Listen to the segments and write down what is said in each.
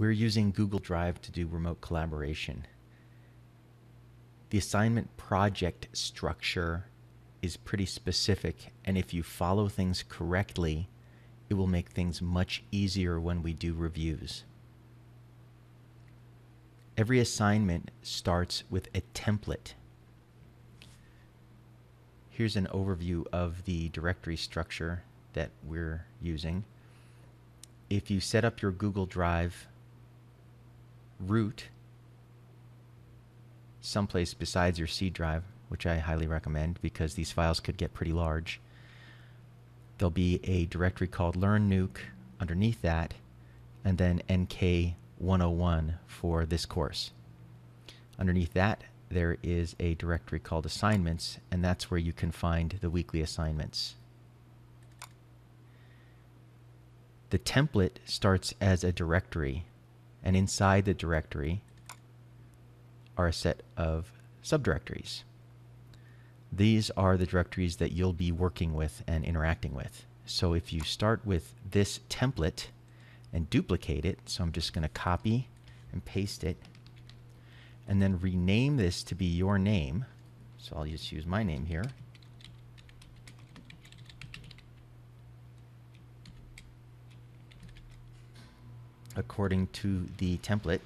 We're using Google Drive to do remote collaboration. The assignment project structure is pretty specific, and if you follow things correctly, it will make things much easier when we do reviews. Every assignment starts with a template. Here's an overview of the directory structure that we're using. If you set up your Google Drive root someplace besides your C drive, which I highly recommend because these files could get pretty large, there'll be a directory called Learn Nuke underneath that, and then NK101 for this course. Underneath that, there is a directory called Assignments, and that's where you can find the weekly assignments. The template starts as a directory, and inside the directory are a set of subdirectories. These are the directories that you'll be working with and interacting with. So if you start with this template and duplicate it, so I'm just going to copy and paste it, and then rename this to be your name. So I'll just use my name here. According to the template.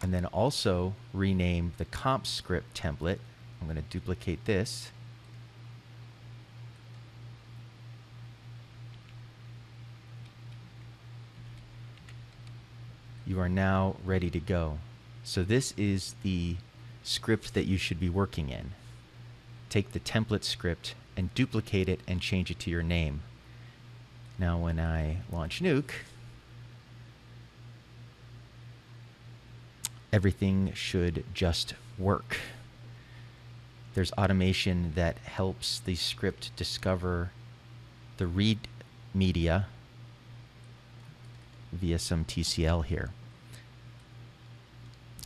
And then also rename the comp script template. I'm going to duplicate this. You are now ready to go. So this is the script that you should be working in. Take the template script and duplicate it and change it to your name. Now when I launch Nuke, everything should just work. There's automation that helps the script discover the read media via some TCL here.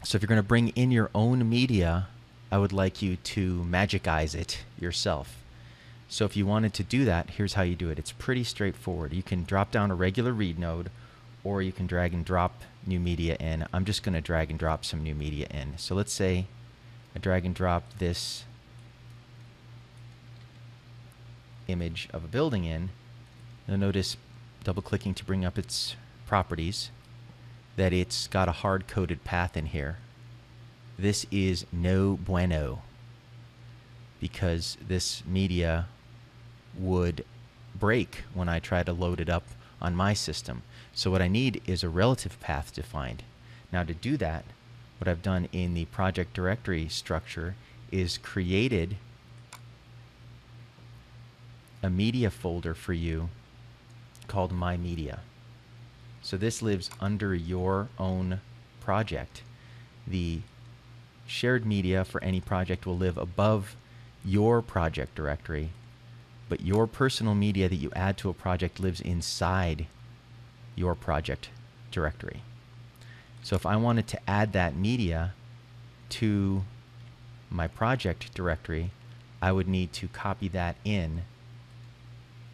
So if you're going to bring in your own media, I would like you to magicize it yourself. So if you wanted to do that, here's how you do it. It's pretty straightforward. You can drop down a regular read node, or you can drag and drop new media in. I'm just going to drag and drop some new media in. So let's say I drag and drop this image of a building in. You'll notice, double clicking to bring up its properties, that it's got a hard-coded path in here. This is no bueno, because this media would break when I try to load it up on my system. So what I need is a relative path defined. Now to do that, what I've done in the project directory structure is created a media folder for you called My Media. So this lives under your own project. The shared media for any project will live above your project directory, but your personal media that you add to a project lives inside your project directory. So if I wanted to add that media to my project directory, I would need to copy that in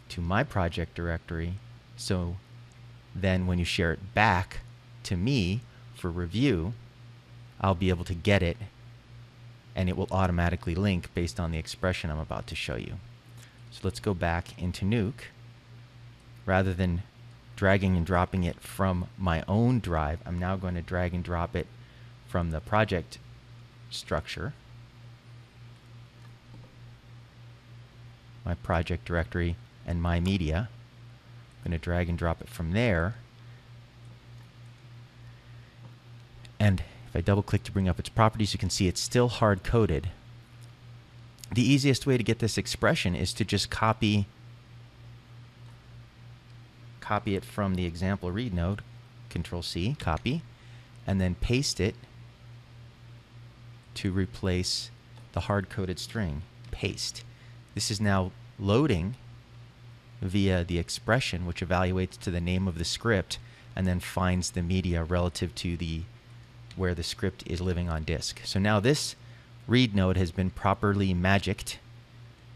to my project directory, so then when you share it back to me for review, I'll be able to get it, and it will automatically link based on the expression I'm about to show you. So let's go back into Nuke. Rather than dragging and dropping it from my own drive, I'm now going to drag and drop it from the project structure, my project directory and my media. I'm going to drag and drop it from there. And if I double click to bring up its properties, you can see it's still hard coded. The easiest way to get this expression is to just copy it from the example read node, Control C, copy, and then paste it to replace the hard-coded string, paste. This is now loading via the expression, which evaluates to the name of the script and then finds the media relative to where the script is living on disk. So now this read node has been properly magicked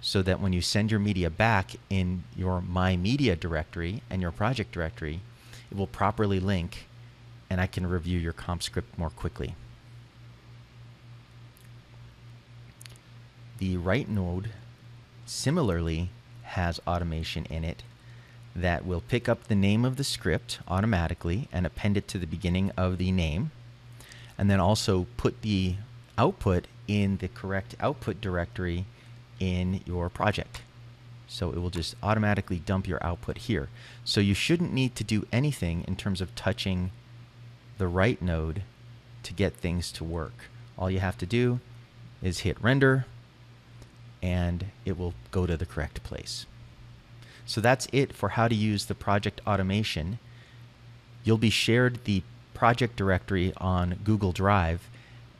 so that when you send your media back in your My Media directory and your project directory, it will properly link and I can review your comp script more quickly. The write node similarly has automation in it that will pick up the name of the script automatically and append it to the beginning of the name, and then also put the output in the correct output directory in your project. So it will just automatically dump your output here. So you shouldn't need to do anything in terms of touching the write node to get things to work. All you have to do is hit render and it will go to the correct place. So that's it for how to use the project automation. You'll be shared the project directory on Google Drive,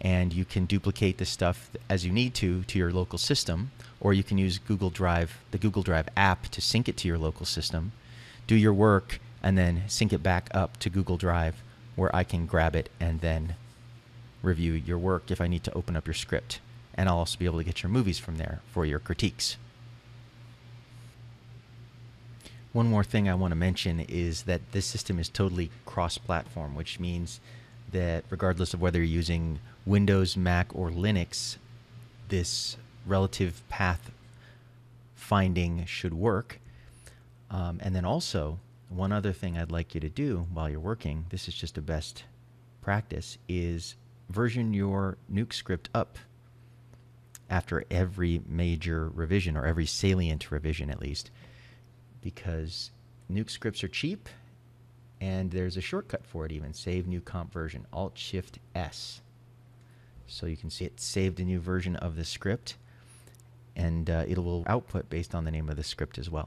and you can duplicate this stuff as you need to your local system, or you can use Google Drive, the Google Drive app, to sync it to your local system, do your work, and then sync it back up to Google Drive, where I can grab it and then review your work if I need to open up your script. And I'll also be able to get your movies from there for your critiques. One more thing I want to mention is that this system is totally cross-platform, which means that regardless of whether you're using Windows, Mac, or Linux, this relative path finding should work. And then also, one other thing I'd like you to do while you're working, this is just a best practice, is version your Nuke script up after every major revision, or every salient revision at least, because Nuke scripts are cheap, and there's a shortcut for it even, Save New Comp Version, Alt-Shift-S. So you can see it saved a new version of the script, and it will output based on the name of the script as well.